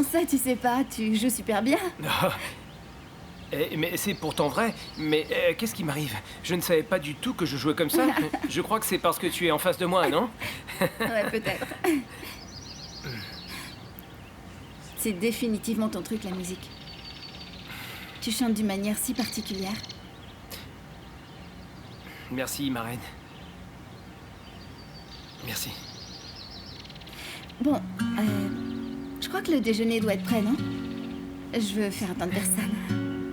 Comment ça, tu sais pas? Tu joues super bien. Mais c'est pourtant vrai. Mais qu'est-ce qui m'arrive? Je ne savais pas du tout que je jouais comme ça. Je crois que c'est parce que tu es en face de moi, non? Ouais, peut-être. C'est définitivement ton truc, la musique. Tu chantes d'une manière si particulière. Merci, ma reine. Merci. Bon, je crois que le déjeuner doit être prêt, non? Je veux faire attendre personne.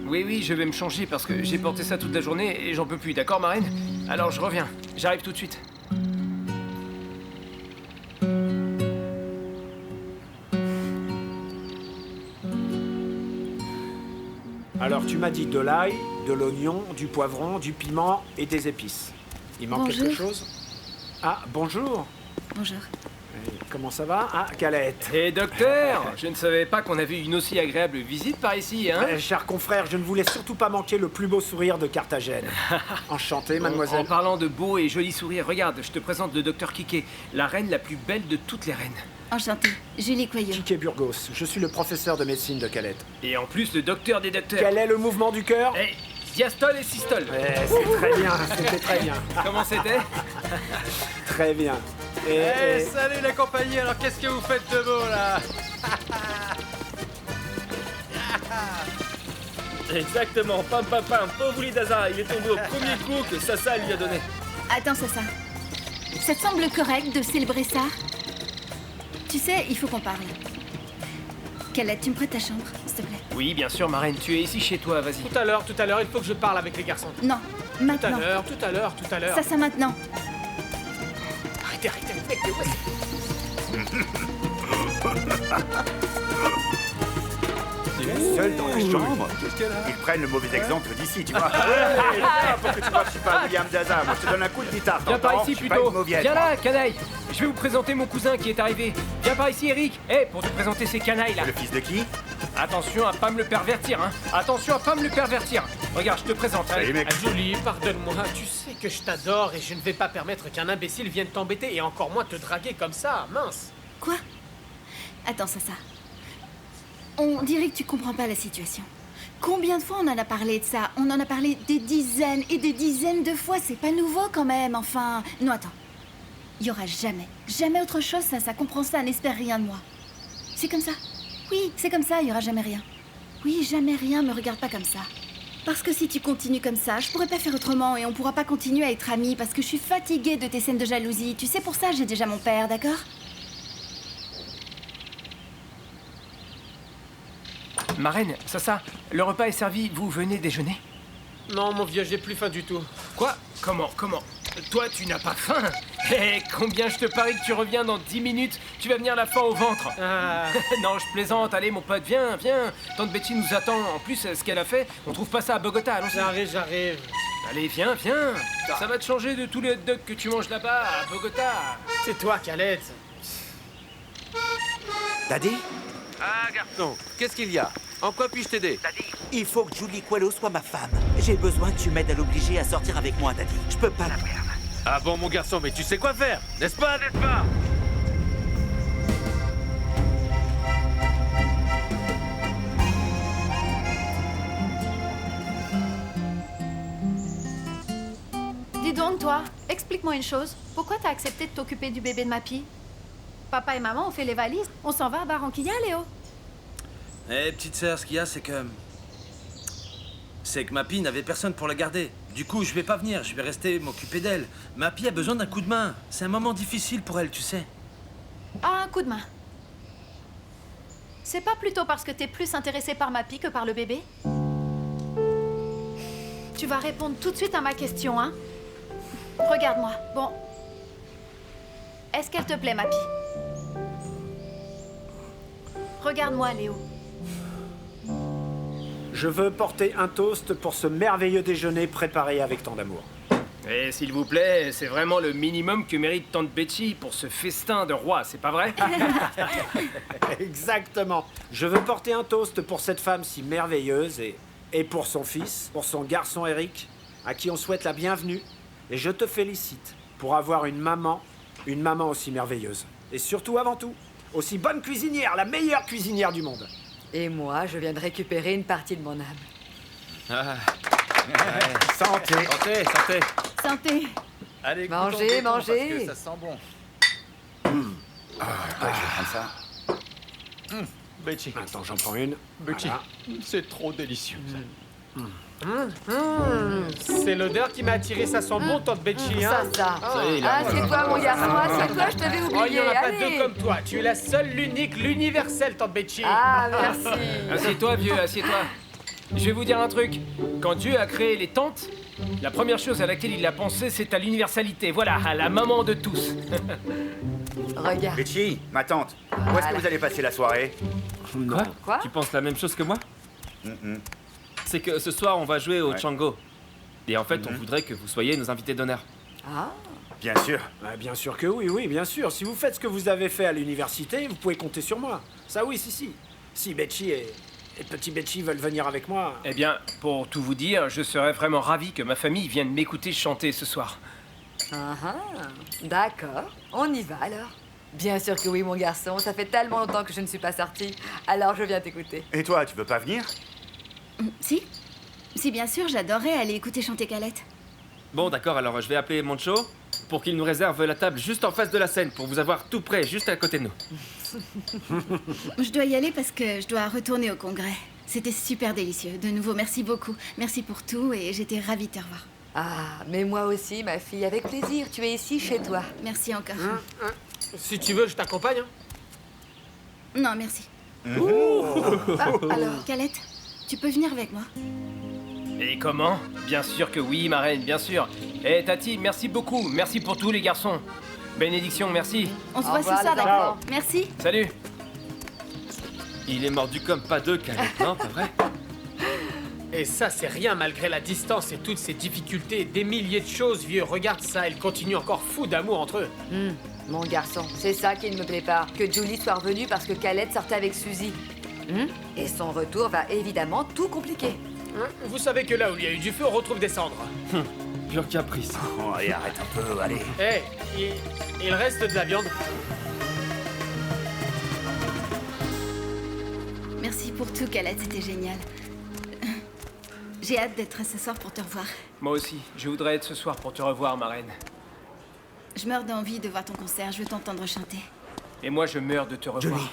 Oui, je vais me changer parce que j'ai porté ça toute la journée et j'en peux plus, d'accord, ma reine? Alors je reviens. J'arrive tout de suite. Alors, tu m'as dit de l'ail, de l'oignon, du poivron, du piment et des épices. Il manque Bonjour. quelque chose? Ah, bonjour. Bonjour. Comment ça va? Ah, Calette. Hé, docteur! Je ne savais pas qu'on avait une aussi agréable visite par ici, hein? Cher confrère, je ne voulais surtout pas manquer le plus beau sourire de Carthagène. Enchanté, En mademoiselle. parlant de beau et joli sourire, regarde, je te présente le docteur Kike, la reine la plus belle de toutes les reines. Enchantée. Julie Coyot. Kike Burgos, je suis le professeur de médecine de Calette. Et en plus, le docteur des docteurs. Quel est le mouvement du cœur? Hé, diastole et systole. C'est très bien, c'était très bien. Comment c'était? Très bien. Salut la compagnie, alors qu'est-ce que vous faites de beau là? Exactement, pam pam pam, pauvre Lidaza, il est tombé au premier coup que Sassa lui a donné. Attends, ça. Ça te semble correct de célébrer ça? Tu sais, il faut qu'on parle. Calette, tu me prêtes ta chambre, s'il te plaît? Oui, bien sûr, ma reine, tu es ici chez toi, vas-y. Tout à l'heure, il faut que je parle avec les garçons. Non, maintenant. Tout à l'heure. Ça maintenant. Arrêtez, Seul dans la chambre. Qu'est-ce qu'elle a? Ils prennent le mauvais exemple d'ici, tu vois. Pour que tu vois que je suis pas William Daza. Moi, je te donne un coup de guitare. Viens par t'entends? ici Je suis pas plutôt. une mauviette. Viens là, canaille. Je vais vous présenter mon cousin qui est arrivé. Viens par ici, Eric. Pour te présenter ces canailles là. Le fils de qui? Attention à pas me le pervertir, hein. Attention à pas me le pervertir. Regarde, je te présente. Salut, mec. Julie, pardonne-moi, tu sais que je t'adore et je ne vais pas permettre qu'un imbécile vienne t'embêter et encore moins te draguer comme ça, mince. Quoi? Attends, ça. On dirait que tu comprends pas la situation. Combien de fois on en a parlé de ça? On en a parlé des dizaines et des dizaines de fois. C'est pas nouveau quand même, enfin... Non, attends. Il y aura jamais autre chose, ça comprend ça, n'espère rien de moi. C'est comme ça. Oui, c'est comme ça, il y aura jamais rien. Oui, jamais rien, me regarde pas comme ça. Parce que si tu continues comme ça, je pourrais pas faire autrement et on pourra pas continuer à être amis parce que je suis fatiguée de tes scènes de jalousie. Tu sais, pour ça, j'ai déjà mon père, d'accord? Ma reine, ça, le repas est servi, vous venez déjeuner? Non, mon vieux, j'ai plus faim du tout. Quoi? Comment? Toi, tu n'as pas faim? Combien je te parie que tu reviens dans 10 minutes? Tu vas venir la faim au ventre. Ah, Non, je plaisante. Allez, mon pote, viens. Tante Betty nous attend. En plus, ce qu'elle a fait, on trouve pas ça à Bogota. Allons-y. j'arrive. Allez, viens. Ça va te changer de tous les hot dogs que tu manges là-bas, à Bogota. C'est toi, Calette. Daddy? Ah, garçon, qu'est-ce qu'il y a? En quoi puis-je t'aider? Il faut que Julie Coelho soit ma femme. J'ai besoin que tu m'aides à l'obliger à sortir avec moi, Daddy. Je peux pas la perdre. Ah bon, mon garçon, mais tu sais quoi faire, n'est-ce pas? Dis donc, toi, explique-moi une chose. Pourquoi t'as accepté de t'occuper du bébé de Mappy? Papa et maman ont fait les valises. On s'en va à Barranquilla, Léo. Petite sœur, ce qu'il y a, c'est que Mappy n'avait personne pour la garder. Du coup, je vais pas venir, je vais rester m'occuper d'elle. Mappy a besoin d'un coup de main. C'est un moment difficile pour elle, tu sais. Ah, un coup de main. C'est pas plutôt parce que t'es plus intéressé par Mappy que par le bébé? Tu vas répondre tout de suite à ma question, hein? Regarde-moi. Bon. Est-ce qu'elle te plaît, Mappy? Regarde-moi, Léo. Je veux porter un toast pour ce merveilleux déjeuner préparé avec tant d'amour. Et s'il vous plaît, c'est vraiment le minimum que mérite tante Betty pour ce festin de roi, c'est pas vrai? Exactement. Je veux porter un toast pour cette femme si merveilleuse et pour son fils, pour son garçon Eric, à qui on souhaite la bienvenue. Et je te félicite pour avoir une maman aussi merveilleuse. Et surtout, avant tout, Aussi bonne cuisinière, la meilleure cuisinière du monde. Et moi, je viens de récupérer une partie de mon âme. Ah, Santé. Santé, santé. Santé. Allez, Mangez, goûtons, goûtons, mangez. Parce que ça sent bon. Je vais prendre ça. Betty, Attends, j'en prends une. Betty, Voilà. c'est trop délicieux. C'est l'odeur qui m'a attiré, ça sent bon, tante Betty, hein. Ça. Ça y est, il a- Assieds-toi, mon garçon, assieds-toi, je t'avais Oh, il oublié. n'y en a pas Allez. deux comme toi. Tu es la seule, l'unique, l'universelle, tante Betty. Ah, merci. Assieds-toi, vieux, assieds-toi. Je vais vous dire un truc. Quand Dieu a créé les tantes, la première chose à laquelle il a pensé, c'est à l'universalité. Voilà, à la maman de tous. Regarde. Betty, ma tante, où est-ce que vous allez passer la soirée? Quoi Quoi? Tu penses la même chose que moi Mhm. C'est que ce soir, on va jouer au Ouais. Django. Et en fait, on voudrait que vous soyez nos invités d'honneur. Ah, Bien sûr. Bien sûr que oui, oui, bien sûr. Si vous faites ce que vous avez fait à l'université, vous pouvez compter sur moi. Ça oui, si. Si Betty et petit Betty veulent venir avec moi... Eh bien, pour tout vous dire, je serais vraiment ravi que ma famille vienne m'écouter chanter ce soir. d'accord. On y va alors. Bien sûr que oui, mon garçon. Ça fait tellement longtemps que je ne suis pas sortie. Alors je viens t'écouter. Et toi, tu veux pas venir? Si. Si, bien sûr, j'adorerais aller écouter chanter Calette. Bon, d'accord, alors je vais appeler Moncho pour qu'il nous réserve la table juste en face de la scène, pour vous avoir tout près, juste à côté de nous. Je dois y aller parce que je dois retourner au congrès. C'était super délicieux. De nouveau, merci beaucoup. Merci pour tout et j'étais ravie de te revoir. Ah, mais moi aussi, ma fille, avec plaisir. Tu es ici chez toi. Merci encore. Si tu veux, je t'accompagne. Hein. Non, merci. Alors, Calette, tu peux venir avec moi? Et comment? Bien sûr que oui, ma reine, bien sûr. Eh, Tati, merci beaucoup. Merci pour tous les garçons. Bénédiction, merci. On se Au voit revoir, ce soir, les d'accord? enfants. Merci. Salut. Il est mordu comme pas deux, Calette, non, pas vrai? Et ça, c'est rien malgré la distance et toutes ces difficultés. Des milliers de choses, vieux. Regarde ça, ils continuent encore fous d'amour entre eux. mon garçon, c'est ça qui ne me plaît pas. Que Julie soit revenue parce que Calette sortait avec Suzy. Et son retour va évidemment tout compliquer. Hein, vous savez que là où il y a eu du feu, on retrouve des cendres. Pur caprice. Oh, allez, arrête un peu, allez. Eh, il reste de la viande. Merci pour tout, Calette, c'était génial. J'ai hâte d'être ce soir pour te revoir. Moi aussi, je voudrais être ce soir pour te revoir, ma reine. Je meurs d'envie de voir ton concert, je veux t'entendre chanter. Et moi, je meurs de te revoir. Julie.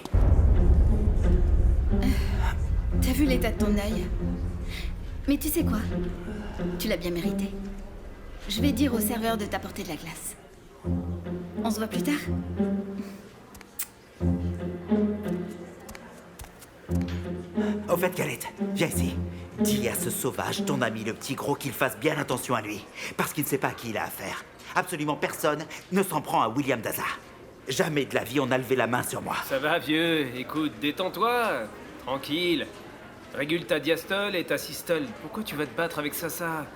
T'as vu l'état de ton œil? Mais tu sais quoi? Tu l'as bien mérité. Je vais dire au serveur de t'apporter de la glace. On se voit plus tard? Au fait, Calette, viens ici. Dis à ce sauvage, ton ami le petit gros, qu'il fasse bien attention à lui. Parce qu'il ne sait pas à qui il a affaire. Absolument personne ne s'en prend à William Daza. Jamais de la vie on a levé la main sur moi. Ça va, vieux. Écoute, détends-toi. Tranquille. Régule ta diastole et ta systole. Pourquoi tu vas te battre avec Sasa?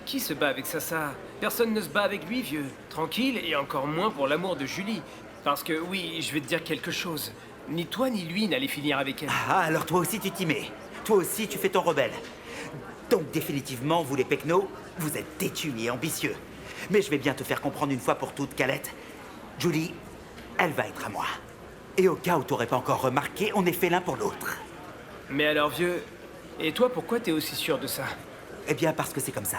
Qui se bat avec Sasa? Personne ne se bat avec lui, vieux. Tranquille, et encore moins pour l'amour de Julie. Parce que, oui, je vais te dire quelque chose. Ni toi ni lui n'allez finir avec elle. Ah, alors toi aussi tu t'y mets. Toi aussi tu fais ton rebelle. Donc définitivement, vous les Pecnos, vous êtes têtus et ambitieux. Mais je vais bien te faire comprendre une fois pour toutes, Calette. Julie, elle va être à moi. Et au cas où t'aurais pas encore remarqué, on est fait l'un pour l'autre. Mais alors, vieux, et toi, pourquoi t'es aussi sûr de ça? Eh bien, parce que c'est comme ça.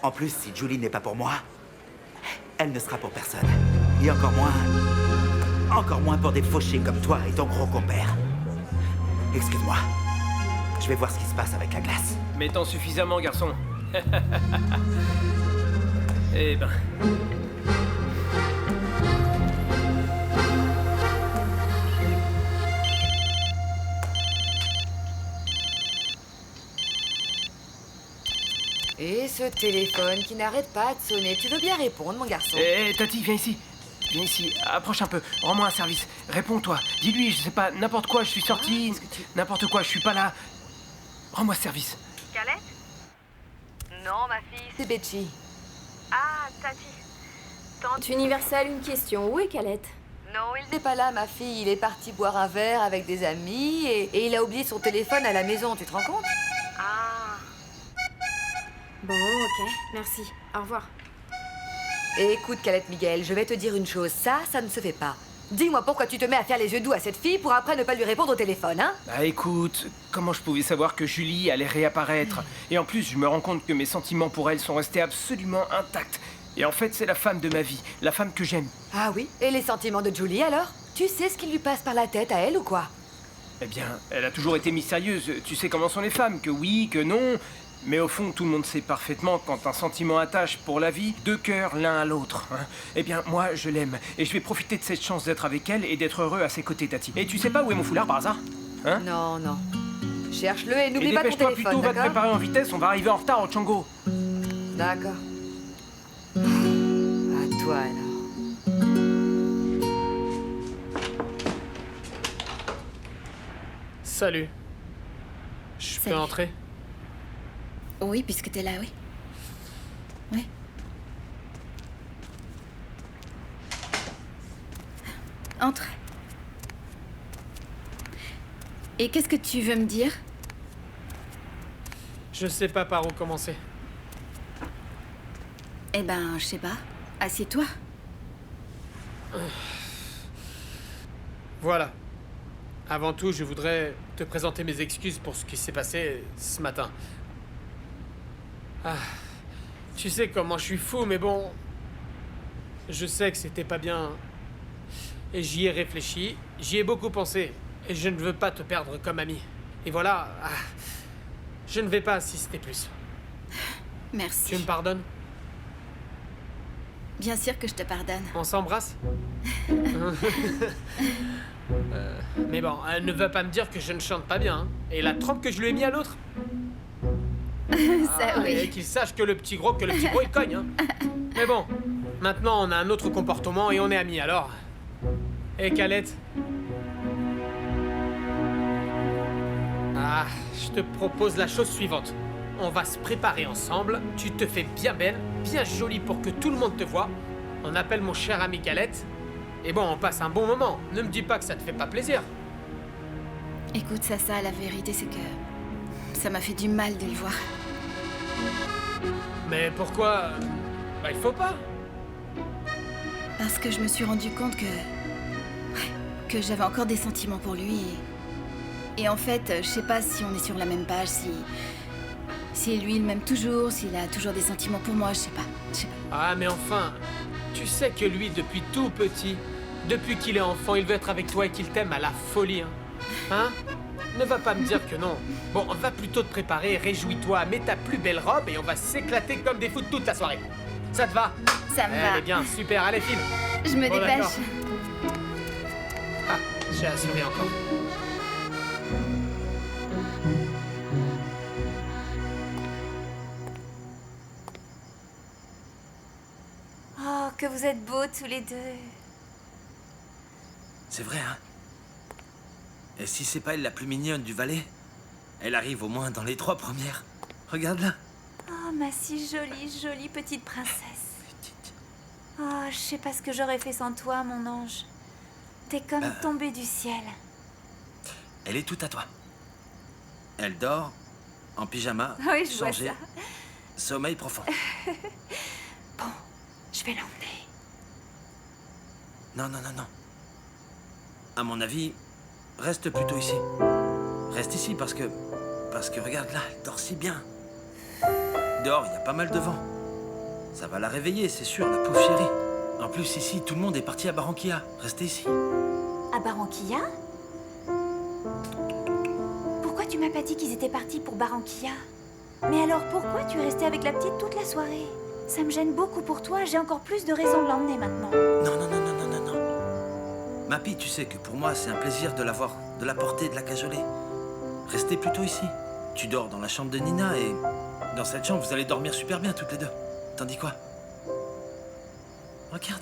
En plus, si Julie n'est pas pour moi, elle ne sera pour personne. Et encore moins pour des fauchés comme toi et ton gros compère. Excuse-moi. Je vais voir ce qui se passe avec la glace. Mais tant suffisamment, garçon. Eh ben... Et ce téléphone qui n'arrête pas de sonner. Tu veux bien répondre, mon garçon? Eh, Tati, viens ici. Viens ici, approche un peu, rends-moi un service. Réponds-toi, dis-lui, je sais pas, n'importe quoi, je suis sorti, n'importe quoi, je suis pas là. Rends-moi service. Calette? Non, ma fille, c'est Betty. Ah, Tati. Tante Universelle, une question. Où est Calette? Non, il n'est pas là, ma fille. Il est parti boire un verre avec des amis et il a oublié son téléphone à la maison, tu te rends compte? Ah. Bon, ok. Merci. Au revoir. Et écoute, Calette Miguel, je vais te dire une chose. Ça ne se fait pas. Dis-moi pourquoi tu te mets à faire les yeux doux à cette fille pour après ne pas lui répondre au téléphone, hein? Bah écoute, comment je pouvais savoir que Julie allait réapparaître? Et en plus, je me rends compte que mes sentiments pour elle sont restés absolument intacts. Et en fait, c'est la femme de ma vie, la femme que j'aime. Ah oui? Et les sentiments de Julie alors? Tu sais ce qui lui passe par la tête à elle ou quoi? Eh bien, elle a toujours été mystérieuse. Tu sais comment sont les femmes, que oui, que non. Mais au fond, tout le monde sait parfaitement quand un sentiment attache pour la vie, deux cœurs l'un à l'autre. Hein. Eh bien, moi, je l'aime. Et je vais profiter de cette chance d'être avec elle et d'être heureux à ses côtés, Tati. Et tu sais pas où est mon foulard par hasard? Hein? Non, non. Cherche-le et n'oublie pas ton dépêche-toi téléphone, plutôt, va te d'accord? préparer en vitesse, on va arriver en retard au Django. D'accord. À toi alors. Salut. Je peux Salut. entrer? Oui, puisque t'es là, oui. Oui. Entre. Et qu'est-ce que tu veux me dire? Je sais pas par où commencer. Eh ben, je sais pas. Assieds-toi. Voilà. Avant tout, je voudrais te présenter mes excuses pour ce qui s'est passé ce matin. Ah, tu sais comment je suis fou, mais bon... Je sais que c'était pas bien. Et j'y ai réfléchi, j'y ai beaucoup pensé. Et je ne veux pas te perdre comme ami. Et voilà, je ne vais pas assister plus. Merci. Tu me pardonnes? Bien sûr que je te pardonne. On s'embrasse? Mais bon, elle ne va pas me dire que je ne chante pas bien. Hein. Et la trempe que je lui ai mis à l'autre? Ça, oui. Et qu'il sache que le petit gros il cogne. Hein. Mais bon, maintenant on a un autre comportement et on est amis alors. Et Calette? Ah, je te propose la chose suivante. On va se préparer ensemble, tu te fais bien belle, bien jolie pour que tout le monde te voie. On appelle mon cher ami Calette. Et bon, on passe un bon moment. Ne me dis pas que ça te fait pas plaisir. Écoute, ça, la vérité, c'est que ça m'a fait du mal de le voir. Mais pourquoi? Bah, il faut pas. Parce que je me suis rendu compte que j'avais encore des sentiments pour lui. Et en fait, je sais pas si on est sur la même page, si lui il m'aime toujours, s'il a toujours des sentiments pour moi, je sais pas. Ah, mais enfin, tu sais que lui, depuis tout petit, depuis qu'il est enfant, il veut être avec toi et qu'il t'aime à la folie, hein? Ne va pas me dire que non. Bon, va plutôt te préparer, réjouis-toi, mets ta plus belle robe et on va s'éclater comme des fous toute la soirée. Ça te va? Ça me va. Eh bien, super, allez, file. Je me dépêche. D'accord. Ah, j'ai assuré encore. Oh, que vous êtes beaux tous les deux. C'est vrai, hein? Et si c'est pas elle la plus mignonne du Valais, elle arrive au moins dans les 3 premières. Regarde-la. Oh, ma si jolie, jolie petite princesse. Oh, je sais pas ce que j'aurais fait sans toi, mon ange. T'es comme tombé du ciel. Elle est toute à toi. Elle dort, en pyjama, Oui, je vois changée, ça. sommeil profond. Bon, je vais l'emmener. Non. À mon avis, reste plutôt ici. Reste ici parce que regarde là, elle dort si bien. Dehors, il y a pas mal de vent. Ça va la réveiller, c'est sûr, la pauvre chérie. En plus, ici, tout le monde est parti à Barranquilla. Restez ici. À Barranquilla? Pourquoi tu m'as pas dit qu'ils étaient partis pour Barranquilla? Mais alors pourquoi tu es resté avec la petite toute la soirée? Ça me gêne beaucoup pour toi, j'ai encore plus de raisons de l'emmener maintenant. Non. Mappy, tu sais que pour moi, c'est un plaisir de la voir, de la porter, de la cajoler. Restez plutôt ici. Tu dors dans la chambre de Nina et dans cette chambre, vous allez dormir super bien toutes les deux. T'en dis quoi? Regarde.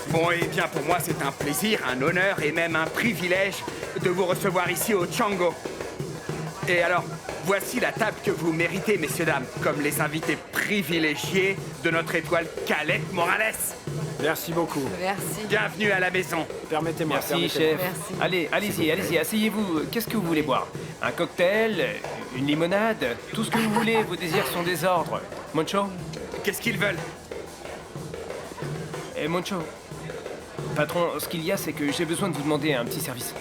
Bon, eh bien, pour moi, c'est un plaisir, un honneur et même un privilège de vous recevoir ici au Django. Et alors, voici la table que vous méritez, messieurs, dames, comme les invités privilégiés de notre étoile Calette Morales. Merci beaucoup. Merci. Bienvenue à la maison. Permettez-moi. Merci, chef. Merci. Allez, allez-y, asseyez-vous. Qu'est-ce que vous voulez boire? Un cocktail? Une limonade? Tout ce que vous voulez, vos désirs sont des ordres. Moncho? Qu'est-ce qu'ils veulent? Moncho, Patron, ce qu'il y a, c'est que j'ai besoin de vous demander un petit service.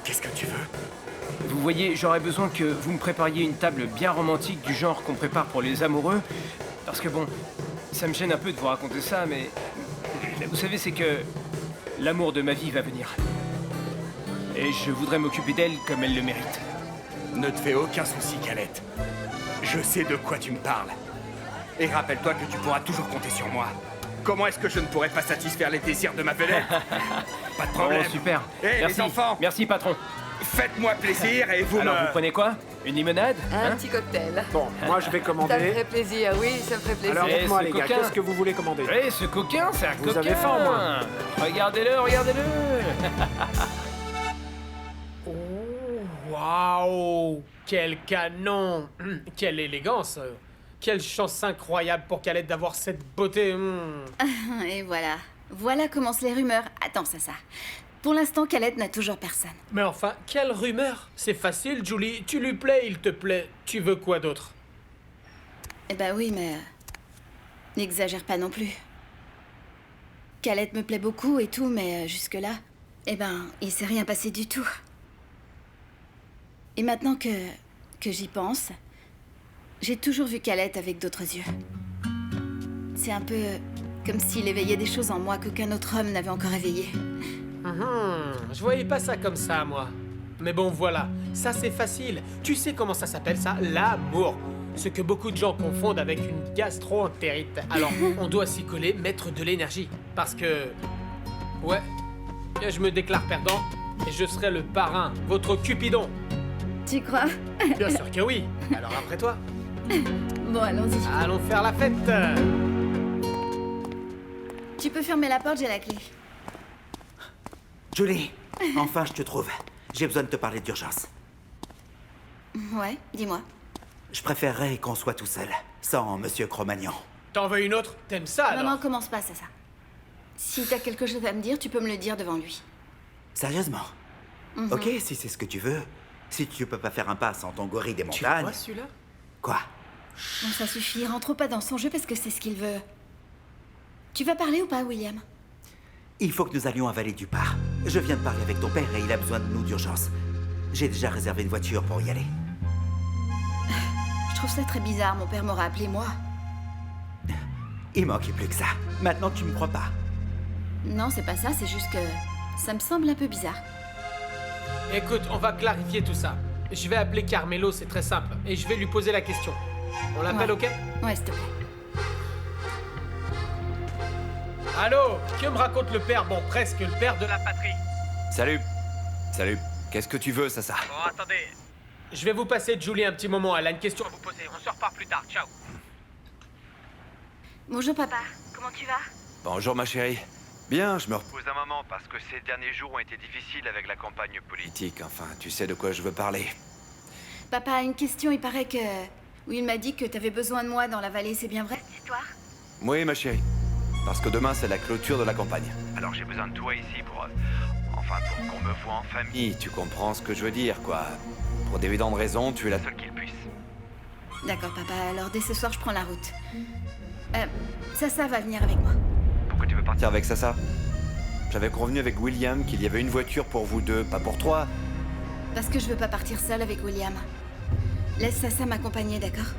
Qu'est-ce que tu veux? Vous voyez, j'aurais besoin que vous me prépariez une table bien romantique du genre qu'on prépare pour les amoureux. Parce que bon, ça me gêne un peu de vous raconter ça, mais vous savez, c'est que l'amour de ma vie va venir. Et je voudrais m'occuper d'elle comme elle le mérite. Ne te fais aucun souci, Calette. Je sais de quoi tu me parles. Et rappelle-toi que tu pourras toujours compter sur moi. Comment est-ce que je ne pourrais pas satisfaire les désirs de ma vedette? Pas de problème. Oh, super. Hé, Merci. les enfants, Merci, patron. faites-moi plaisir et vous Alors, me... vous prenez quoi? Une limonade? Un petit cocktail. Bon, moi je vais Ça me commander. ferait plaisir, oui, ça me ferait plaisir. Alors dites-moi ce les gars, coquin. qu'est-ce que vous voulez commander? Eh, ce coquin, c'est un Vous coquin. avez faim, au moins. Regardez-le, regardez-le. Oh, waouh! Quel canon! Quelle élégance! Quelle chance incroyable pour Calette d'avoir cette beauté! Et voilà. Voilà commencent les rumeurs. Attends, ça. Pour l'instant, Calette n'a toujours personne. Mais enfin, quelle rumeur! C'est facile, Julie. Tu lui plais, il te plaît. Tu veux quoi d'autre? Eh ben oui, mais... n'exagère pas non plus. Calette me plaît beaucoup et tout, mais jusque-là... Eh ben, il s'est rien passé du tout. Et maintenant que j'y pense, j'ai toujours vu Calette avec d'autres yeux. C'est un peu comme s'il éveillait des choses en moi qu'aucun autre homme n'avait encore éveillées. Je voyais pas ça comme ça, moi. Mais bon, voilà. Ça, c'est facile. Tu sais comment ça s'appelle, ça? L'amour. Ce que beaucoup de gens confondent avec une gastro-entérite. Alors, on doit s'y coller, mettre de l'énergie. Parce que... Ouais. Je me déclare perdant et je serai le parrain, votre Cupidon. Tu crois? Bien sûr que oui. Alors après toi. Bon, allons-y. Allons faire la fête. Tu peux fermer la porte, j'ai la clé. Julie, enfin je te trouve. J'ai besoin de te parler d'urgence. Ouais, dis-moi. Je préférerais qu'on soit tout seul, sans Monsieur Cro-Magnon. T'en veux une autre? T'aimes ça alors? Non, commence pas, ça. Si t'as quelque chose à me dire, tu peux me le dire devant lui. Sérieusement? Mhm. Ok, si c'est ce que tu veux. Si tu peux pas faire un pas sans ton gorille des Tu montagnes... vois celui-là? Quoi? Bon, ça suffit, rentre pas dans son jeu parce que c'est ce qu'il veut. Tu vas parler ou pas, William? Il faut que nous allions à Vallée du Par. Je viens de parler avec ton père et il a besoin de nous d'urgence. J'ai déjà réservé une voiture pour y aller. Je trouve ça très bizarre, mon père m'aura appelé moi. Il manquait plus que ça. Maintenant, tu me crois pas. Non, c'est pas ça, c'est juste que ça me semble un peu bizarre. Écoute, on va clarifier tout ça. Je vais appeler Carmelo, c'est très simple. Et je vais lui poser la question. On l'appelle, Ouais. ok? Ouais, s'il te plaît. Allô? Que me raconte le père, bon, presque le père de la patrie? Salut. Salut. Qu'est-ce que tu veux, ça? Bon, attendez. Je vais vous passer Julie un petit moment, elle a une question à vous poser. On se reparle plus tard, ciao. Bonjour, papa. Comment tu vas? Bonjour, ma chérie. Bien, je me repose un moment parce que ces derniers jours ont été difficiles avec la campagne politique. Enfin, tu sais de quoi je veux parler. Papa, une question, il paraît que... Will m'a dit que t'avais besoin de moi dans la vallée, c'est bien vrai, cette histoire? Oui, ma chérie. Parce que demain, c'est la clôture de la campagne. Alors j'ai besoin de toi ici pour... enfin, pour qu'on me voie en famille. Tu comprends ce que je veux dire, quoi. Pour d'évidentes raisons, tu es la seule qu'il puisse. D'accord, papa, alors dès ce soir, je prends la route. Ça va venir avec moi. Pourquoi tu veux partir avec Sasa? J'avais convenu avec William qu'il y avait une voiture pour vous deux, pas pour toi. Parce que je veux pas partir seule avec William. Laisse Sasa m'accompagner, d'accord?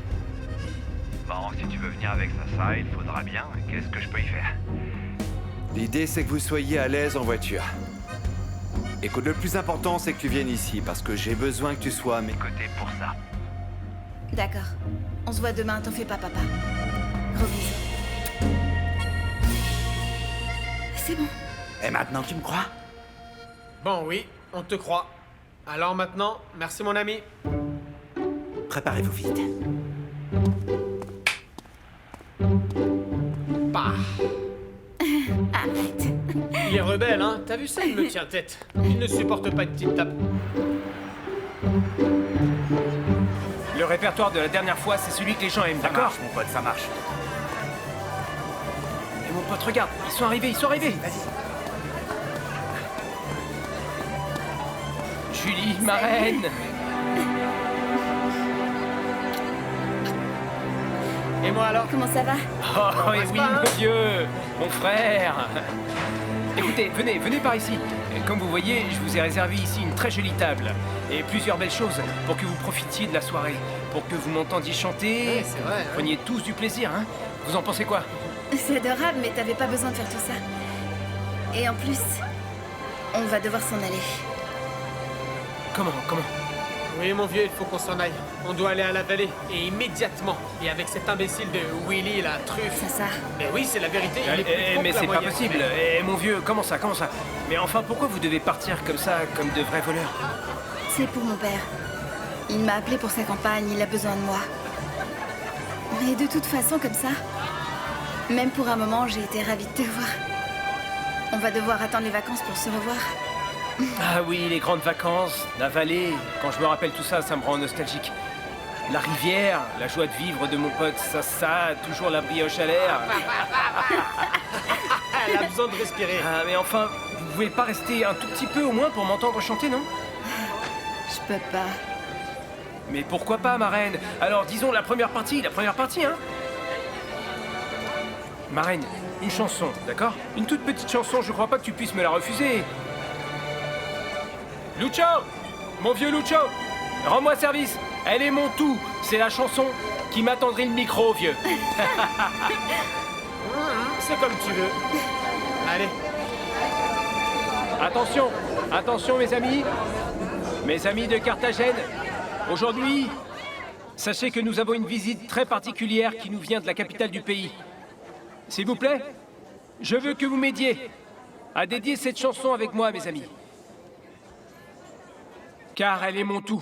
Bon, si tu veux venir avec Sasa, il faudra bien. Qu'est-ce que je peux y faire? L'idée, c'est que vous soyez à l'aise en voiture. Écoute, le plus important, c'est que tu viennes ici, parce que j'ai besoin que tu sois à mes côtés pour ça. D'accord. On se voit demain, t'en fais pas, papa. Gros bisous. C'est bon. Et maintenant, tu me crois? Bon, oui, on te croit. Alors maintenant, merci mon ami. Préparez-vous vite. Bah. Arrête. Il est rebelle, hein? T'as vu ça? Il me tient tête. Il ne supporte pas une petite tape. Le répertoire de la dernière fois, c'est celui que les gens aiment, Ça d'accord? marche, mon pote, ça marche. Et mon pote, regarde, ils sont arrivés, Vas-y. Julie, ma reine. Et moi alors? Comment ça va? Oh, et oui, pas, hein? mon Dieu, mon frère. Écoutez, venez par ici. Comme vous voyez, je vous ai réservé ici une très jolie table. Et plusieurs belles choses pour que vous profitiez de la soirée. Pour que vous m'entendiez chanter. Ouais, c'est vrai, Vous preniez tous du plaisir, hein. Vous en pensez quoi? C'est adorable, mais t'avais pas besoin de faire tout ça. Et en plus, on va devoir s'en aller. Comment? Oui, mon vieux, il faut qu'on s'en aille. On doit aller à la vallée, et immédiatement. Et avec cet imbécile de Willy, la truffe. C'est ça. Mais oui, c'est la vérité, il est plus con Mais que la c'est pas moyenne. possible. Mon vieux, comment ça? Mais enfin, pourquoi vous devez partir comme ça, comme de vrais voleurs? C'est pour mon père. Il m'a appelé pour sa campagne, il a besoin de moi. Mais de toute façon, comme ça, même pour un moment, j'ai été ravie de te voir. On va devoir attendre les vacances pour se revoir. Ah oui, les grandes vacances, la vallée. Quand je me rappelle tout ça, ça me rend nostalgique. La rivière, la joie de vivre de mon pote Sassa, toujours la brioche à l'air. Elle a besoin de respirer. Ah, mais enfin, vous pouvez pas rester un tout petit peu au moins pour m'entendre chanter, non? Je peux pas. Mais pourquoi pas, ma reine? Alors, disons la première partie, hein? Ma reine, une chanson, d'accord? Une toute petite chanson, je crois pas que tu puisses me la refuser. Lucho! Mon vieux Lucho! Rends-moi service! Elle est mon tout! C'est la chanson qui m'attendrit le micro, vieux! C'est comme tu veux. Allez. Attention mes amis de Carthagène. Aujourd'hui, sachez que nous avons une visite très particulière qui nous vient de la capitale du pays. S'il vous plaît, je veux que vous m'aidiez à dédier cette chanson avec moi, mes amis. Car elle est mon tout.